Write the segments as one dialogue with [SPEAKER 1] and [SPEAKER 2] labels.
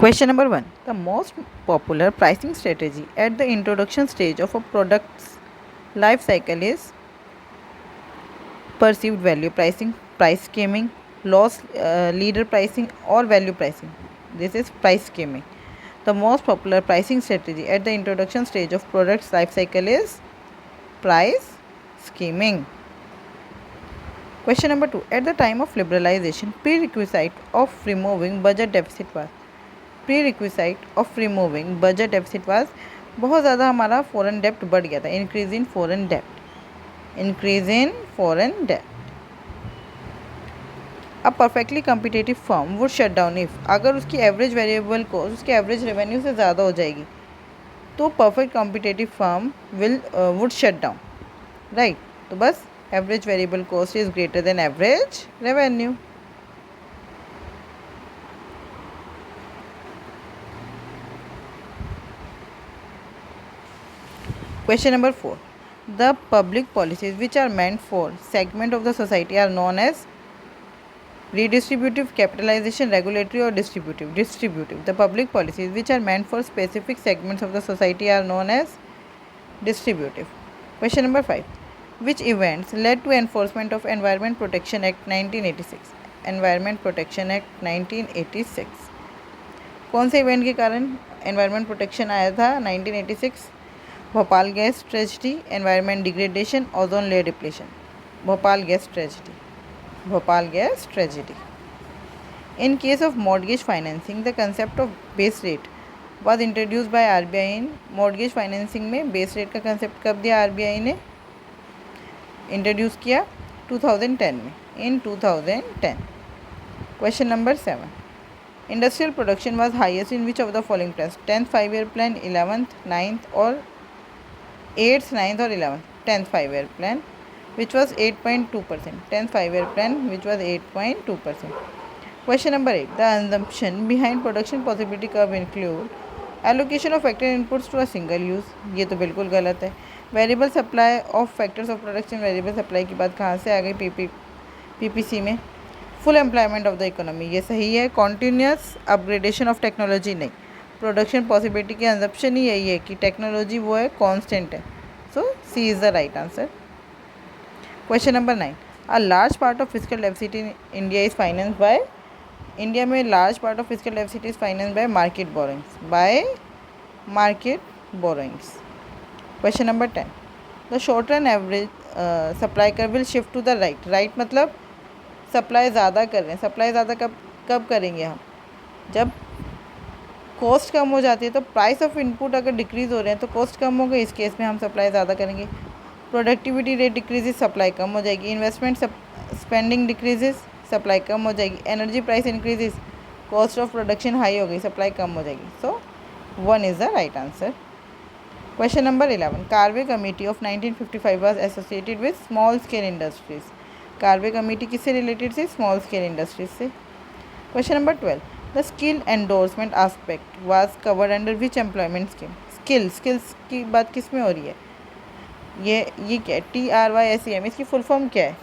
[SPEAKER 1] Question number 1. The most popular pricing strategy at the introduction stage of a product's life cycle is perceived value pricing, price scheming, loss leader pricing, or value pricing. This is price scheming. The most popular pricing strategy at the introduction stage of product's life cycle is price scheming. Question number 2. At the time of liberalization, prerequisite of removing budget deficit was बहुत ज़्यादा हमारा foreign डेप्ट बढ़ गया था. Increase in foreign डेप्ट. A perfectly competitive firm would shut down if, अगर उसकी average variable cost उसके एवरेज रेवेन्यू से ज़्यादा हो जाएगी तो perfect competitive firm would shut down. Right. तो बस average variable cost is greater than average revenue. Question number 4. The public policies which are meant for segment of the society are known as redistributive, capitalization, regulatory, or distributive. The public policies which are meant for specific segments of the society are known as distributive. Question number 5. Which events led to enforcement of Environment Protection Act 1986? Environment Protection Act 1986. कौन से event के कारण environment protection आया था 1986? Bhopal gas tragedy, environment degradation, ozone layer depletion. Bhopal gas tragedy. In case of mortgage financing the concept of base rate was introduced by RBI in. Mortgage financing में base rate का concept कब दिया RBI ने? Introduce किया 2010 में, इन 2010. Question number 7. Industrial production was highest in which of the following plan? 10th 5-year plan, 11th, 9th और 8th, 9th और 11th. 10th 5-year plan which was 8.2%. 10th 5-year plan which was 8.2%. Question number 8. The assumption behind production possibility curve include allocation of factor inputs to a single use. ये तो बिल्कुल गलत है. Variable supply of factors of production. Variable supply की बात कहाँ से आ गई? पीपीसी में. Full employment of the economy, ये सही है. कॉन्टीन्यूस अपग्रेडेशन ऑफ टेक्नोलॉजी नहीं. प्रोडक्शन पॉसिबिलिटी की असम्पशन ही यही है कि टेक्नोलॉजी वो है कांस्टेंट है. So C is the right answer. Question number 9. A large part of physical deficit in India is finance by. India में large part of physical deficit is finance by market borrowings. Question number 10. The short run average supply curve will shift to the right. Right मतलब supply ज़्यादा कर रहे हैं. Supply ज़्यादा कब करेंगे हम? जब कॉस्ट कम हो जाती है. तो प्राइस ऑफ इनपुट अगर डिक्रीज़ हो रहे हैं तो कॉस्ट कम हो गई. इस केस में हम सप्लाई ज़्यादा करेंगे. प्रोडक्टिविटी रेट डिक्रीजेज, सप्लाई कम हो जाएगी. इन्वेस्टमेंट स्पेंडिंग डिक्रीजेज, सप्लाई कम हो जाएगी. Energy price increases, cost of production high हो गई, सप्लाई कम हो जाएगी. सो 1 is the right answer. Question number 11. Karve committee of 1955 was associated with small scale industries. Karve committee किससे related थी? स्मॉल स्केल इंडस्ट्रीज से. Question number 12. The skill endorsement aspect was covered under which employment scheme? Skills की बात किस में हो रही है? ये क्या है? TRYSEM. इसकी फुल फॉर्म क्या है?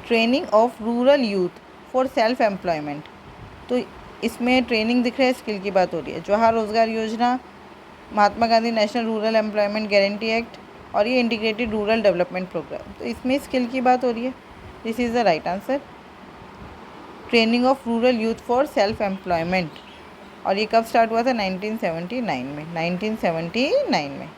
[SPEAKER 1] Training of rural youth for self employment. तो इसमें ट्रेनिंग दिख रहा है, स्किल की बात हो रही है. Jawahar Rozgar Yojana, Mahatma Gandhi national rural employment guarantee act और ये इंटीग्रेटेड रूरल डेवलपमेंट प्रोग्राम. तो इसमें स्किल की बात हो रही है. This is the right answer. Training of rural youth for self employment. और ये कब स्टार्ट हुआ था? 1979 में. 1979 में.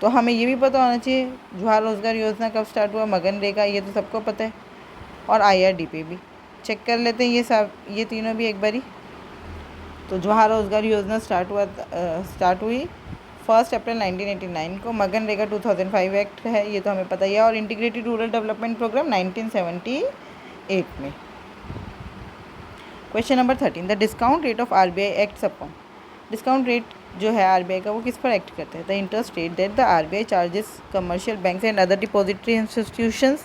[SPEAKER 1] तो हमें ये भी पता होना चाहिए जवाहर रोजगार योजना कब स्टार्ट हुआ, मनरेगा ये तो सबको पता है, और IRDP भी. चेक कर लेते हैं ये तीनों भी एक बारी. तो जवाहर रोजगार योजना स्टार्ट हुई 1 अप्रैल 1989 को. मनरेगा 2005 एक्ट है, ये तो हमें पता ही है. और इंटीग्रेटेड रूरल डेवलपमेंट प्रोग्राम 1978 में. Question number 13. The discount rate of RBI acts upon. Discount rate जो है RBI का वो किस पर एक्ट करता है? The interest rate that the RBI charges commercial banks and other depository institutions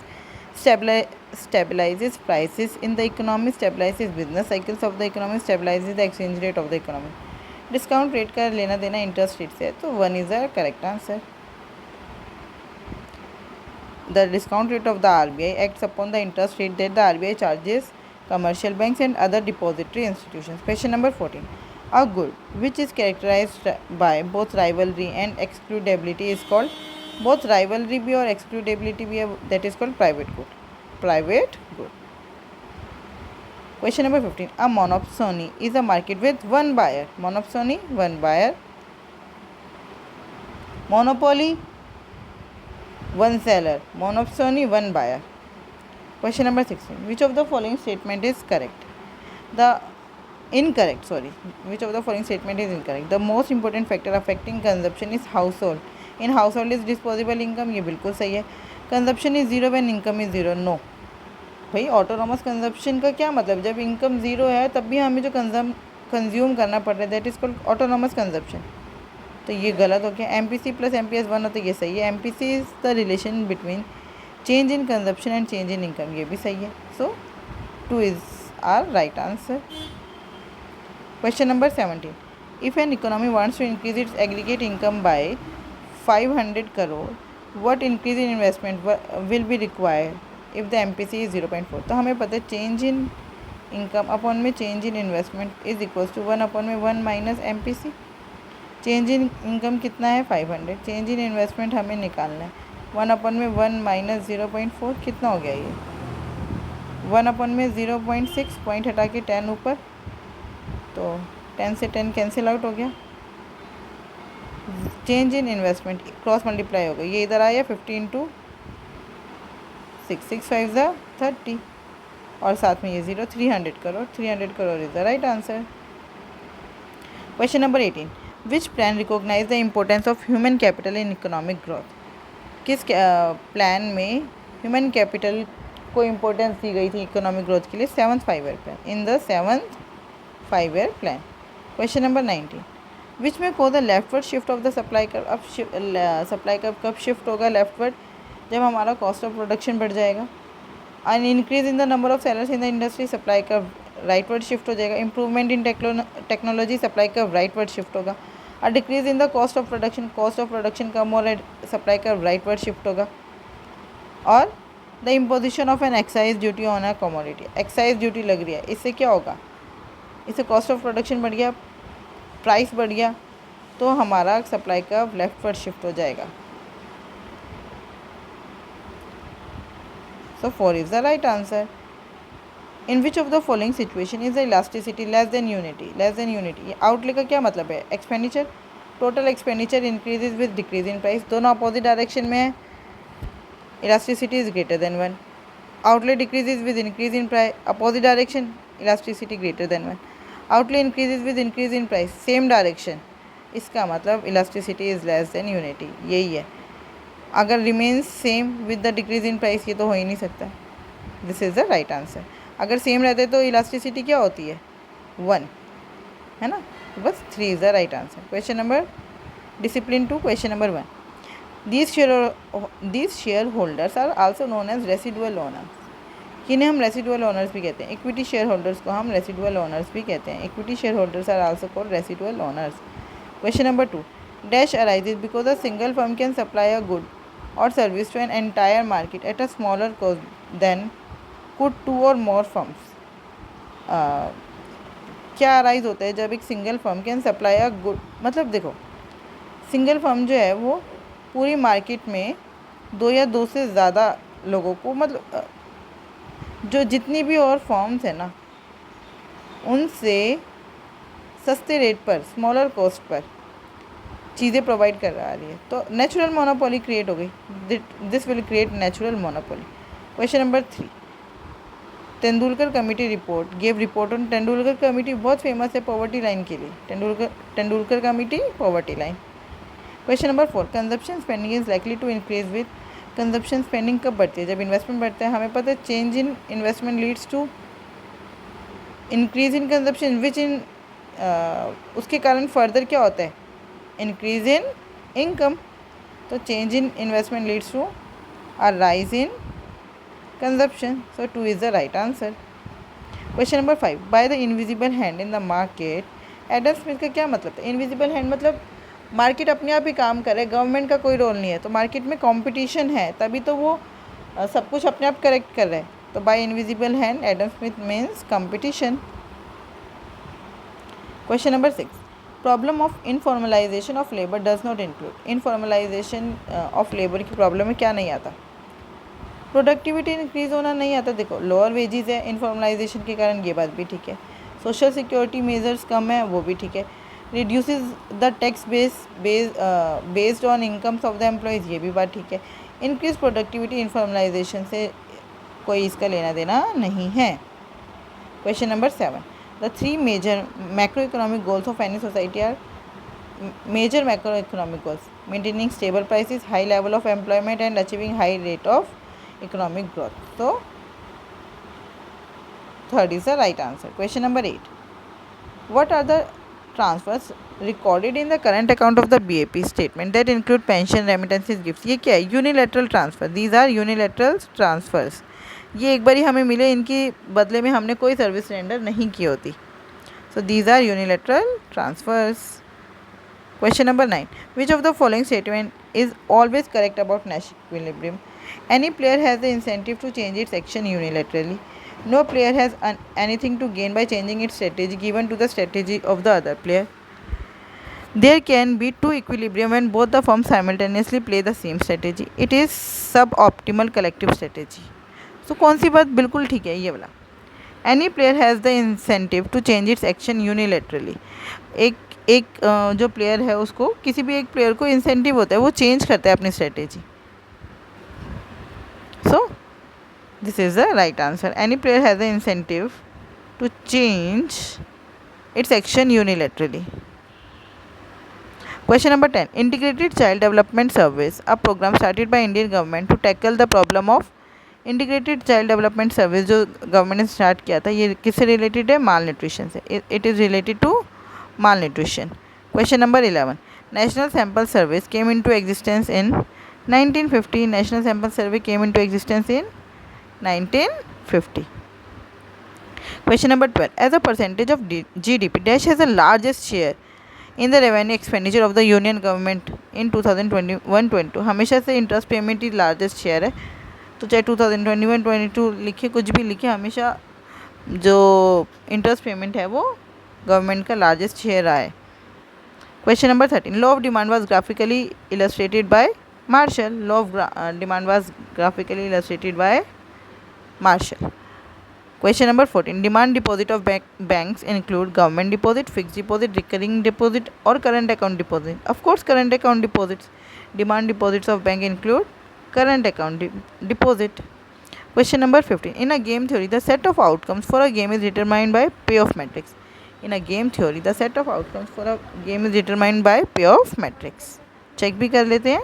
[SPEAKER 1] stabilizes prices in the economy, stabilizes business cycles of the economy, stabilizes the exchange rate of the economy. Discount rate का लेना देना interest rate से है, तो 1 is the correct answer. the discount rate of the RBI acts upon the interest rate that the RBI charges commercial banks and other depository institutions. Question number 14. A good which is characterized by both rivalry and excludability is called, both rivalry भी और excludability भी है, that is called private good. Private good. Question number 15. A monopsony is a market with one buyer. Monopsony, one buyer. Monopoly, one seller. Monopsony, one buyer. Question number 16. Which of the following statement is correct? Which of the following statement is incorrect? The most important factor affecting consumption is household. In household is disposable income. ये बिल्कुल सही है. Consumption is zero when income is zero. No. भाई autonomous consumption का क्या मतलब, जब income zero है तब भी हमें जो कंज्यूम करना पड़ रहा है that is called autonomous consumption. तो ये गलत हो गया. MPC प्लस MPS 1 हो तो ये सही है. MPC is the relation between change in consumption and change in income, ये भी सही है. So 2 is are right answer. Question number 17. If an economy wants to increase its aggregate income by 500 crore, what increase in investment will be required if the MPC is 0.4. तो हमें पता है change in income upon में change in investment is equals to 1 upon में 1 minus MPC. Change in income कितना है 500, change in investment हमें निकालना है. 1 अपॉन में 1 माइनस 0.4 कितना हो गया ये, 1 अपॉन में 0.6, पॉइंट हटा के 10 ऊपर, तो 10 से 10 कैंसिल आउट हो गया. Change in investment cross multiply हो गया, ये इधर आया 15 टू 6 5 ज़ा 30 और साथ में ये 0, 300 crore. 300 crore is the right answer. Question number 18. Which plan recognise the importance of human capital in economic growth. किस प्लान में ह्यूमन कैपिटल को इम्पोर्टेंस दी गई थी इकोनॉमिक ग्रोथ के लिए? 7th 5-year plan. In the 7th 5-year plan. Question number 19. Which में को the leftward shift of the supply curve. अब सप्लाई कर्व कब शिफ्ट होगा लेफ्टवर्ड? जब हमारा कॉस्ट ऑफ प्रोडक्शन बढ़ जाएगा. And increase in the number of sellers in the industry, supply curve rightward shift हो जाएगा. Improvement in technology, supply curve rightward shift होगा. और decrease in the cost of production, cost of production कम हो रहा है, सप्लाई कर्व राइटवर्ड शिफ्ट होगा. और the imposition of an excise duty on a commodity. Excise duty लग रही है, इससे क्या होगा? इससे कॉस्ट ऑफ प्रोडक्शन बढ़ गया, प्राइस बढ़ गया, तो हमारा सप्लाई कर्व लेफ्टवर्ड शिफ्ट हो जाएगा. So 4 is the right answer. In which of the following situation is the elasticity less than unity? Less than unity. Outlay का क्या मतलब है? Expenditure, total expenditure increases with decrease in price. दोनों opposite direction में है. Elasticity is greater then 1. Outlay decreases with increase in price, opposite direction, elasticity greater than 1. Outlay increases with increase in price, same direction, इसका मतलब elasticity is less than unity. यही है. अगर remains same with the decrease in price, ये तो हो ही नहीं सकता. This is the right answer. अगर सेम रहते तो इलास्टिसिटी क्या होती है? 1, है ना. तो बस 3 is the right answer. Question number discipline 2. Question number 1. These share holders are also known as residual owners. किन्हें हम रेसिडुअल ओनर्स भी कहते हैं? इक्विटी शेयर होल्डर्स को हम रेसिडुअल ओनर्स भी कहते हैं. Equity share holders are also called residual owners. Question number 2. Dash arises because a single firm can supply a good or service to an entire market at a smaller cost than could 2 or more firms. क्या arise होता है जब एक single firm can supply a good, मतलब देखो single firm जो है वो पूरी मार्केट में 2 या 2 से ज़्यादा लोगों को, मतलब जो जितनी भी और फर्म्स है ना उनसे सस्ते रेट पर, स्मॉलर कॉस्ट पर चीज़ें प्रोवाइड कर रहा है, तो नेचुरल मोनोपोली क्रिएट हो गई. This will create natural monopoly. Question number 3. Tendulkar committee report gave report on. Tendulkar committee बहुत फेमस है पॉवर्टी लाइन के लिए. Tendulkar committee poverty line. Question number 4. Consumption spending is likely to increase with. Consumption spending कब बढ़ती है? जब इन्वेस्टमेंट बढ़ता है. हमें पता है change in investment leads to increase in consumption which in, उसके कारण फर्दर क्या होता है? Increase in income. तो change in investment leads to a rise in consumption. So 2 is the right answer. Question number 5. By the invisible hand in the market. Adam Smith का क्या मतलब है? इनविजिबल हैंड मतलब market अपने आप ही काम करे, गवर्नमेंट का कोई रोल नहीं है. तो मार्केट में कंपटीशन है तभी तो वो सब कुछ अपने आप करेक्ट कर रहे हैं। तो by invisible hand Adam Smith means competition. Question number 6, problem of informalization of labour does not include. Informalization of labour की प्रॉब्लम में क्या नहीं आता? प्रोडक्टिविटी इंक्रीज होना नहीं आता। देखो लोअर वेजेस है इनफॉर्मलाइजेशन के कारण, ये बात भी ठीक है। सोशल सिक्योरिटी मेजर्स कम है, वो भी ठीक है। Reduces the tax based on incomes of the employees, ये भी बात ठीक है। इंक्रीज प्रोडक्टिविटी इनफॉर्मलाइजेशन से कोई इसका लेना देना नहीं है। Question number 7, the 3 major macro economic goals of any society are. Major macro economic goals: maintaining stable prices, high level of employment and achieving high rate of economic growth. So third is the right answer. Question number 8, what are the transfers recorded in the current account of the BAP statement that include pension, remittances, gifts? ये क्या है? Unilateral transfer. These are unilateral transfers. ये एक बार ही हमें मिले, इनकी बदले में हमने कोई सर्विस रेंडर नहीं की होती। So these are unilateral transfers. Question number 9, which of the following statement is always correct about Nash equilibrium? Any player has the incentive to change its action unilaterally. No player has anything to gain by changing its strategy given to the strategy of the other player. There can be two equilibrium when both the firms simultaneously play the same strategy. It is suboptimal collective strategy. So कौन सी बात बिल्कुल ठीक है? ये वाला, any player has the incentive to change its action unilaterally. एक जो player है उसको, किसी भी एक प्लेयर को इंसेंटिव होता है, वो चेंज करता है अपनी strategy. So this is the right answer. Any player has the incentive to change its action unilaterally. Question number 10, integrated child development service, a program started by Indian government to tackle the problem of. Integrated child development service जो government ने start किया था, ये किससे related है? Malnutrition से। It is related to malnutrition. Question number 11, National Sample Service came into existence in 1950. National Sample Survey came into existence in 1950. Question number 12, as a percentage of GDP, Dash has the largest share in the revenue expenditure of the union government in 2021-22. हमेशा से interest payment ही largest share है, तो चाहे 2021-22 लिखे, कुछ भी लिखे, हमेशा जो इंटरेस्ट पेमेंट है वो गवर्नमेंट का लार्जेस्ट शेयर रहा है। Question number 13, law of demand was graphically illustrated by Marshall. Law of demand was graphically illustrated by Marshall. Question number 14, demand deposit of banks include government deposit, fix deposit, recurring deposit और current account deposit. Of course current account deposits. Demand deposits of bank include current account deposit. Question number 15, in a game theory the set of outcomes for a game is determined by पे of matrix. In a game theory, the set of outcomes for a game is determined by payoff matrix. Check भी कर लेते हैं।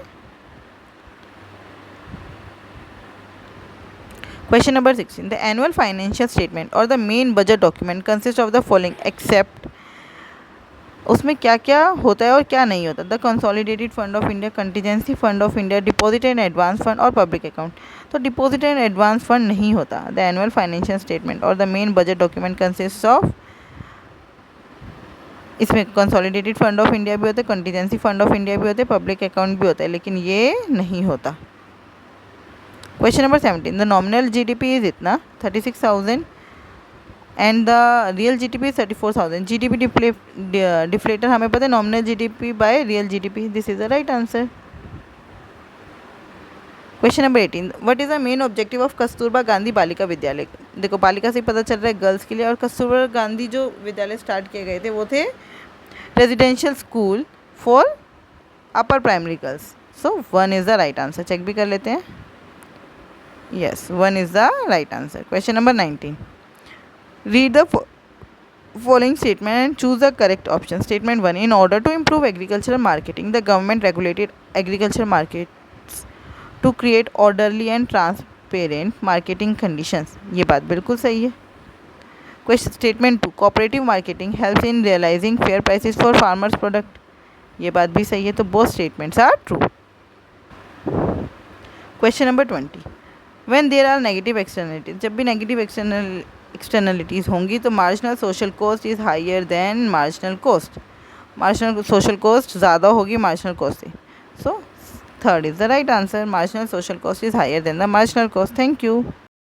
[SPEAKER 1] Question number 16, the annual financial statement or the main budget document consists of the following except, उसमें क्या क्या होता है और क्या नहीं होता? The consolidated fund of India, contingency fund of India, deposit and advance fund और पब्लिक अकाउंट। तो डिपॉजिट एंड एडवांस फंड नहीं होता। द एनुअल फाइनेंशियल स्टेटमेंट और the main budget document consist of, इसमें कंसोलिडेटेड फंड ऑफ इंडिया भी होता है, contingency fund of India भी होता है, पब्लिक अकाउंट भी होता है, लेकिन ये नहीं होता। Question number 17, the nominal GDP is इतना 36,000 and the real GDP is 34,000। GDP deflator हमें पता है, nominal GDP by real GDP. This is the right answer. Question number 18, what is the main objective of Kasturba Gandhi Balika Vidyalaya. देखो बालिका से पता चल रहा है गर्ल्स के लिए, और कस्तूरबा गांधी जो विद्यालय स्टार्ट किए गए थे वो थे residential school for upper primary girls. So 1 is the right answer. Check भी कर लेते हैं। Yes, 1 is the right answer. Question number 19, read the following statement and choose the correct option. Statement 1, in order to improve agricultural marketing, the government regulated agricultural markets to create orderly and transparent marketing conditions. ये बात बिल्कुल सही है। Question statement 2, cooperative marketing helps in realizing fair prices for farmers product. ये बात भी सही है। तो both statements are true. Question number 20, when there are negative externalities, जब भी नेगेटिव एक्सटर्नलिटीज़ होंगी तो marginal social cost is higher than marginal cost. Marginal social cost ज़्यादा होगी मार्जिनल कॉस्ट से। सो third is the right answer. Marginal social cost is higher than the marginal cost. Thank you.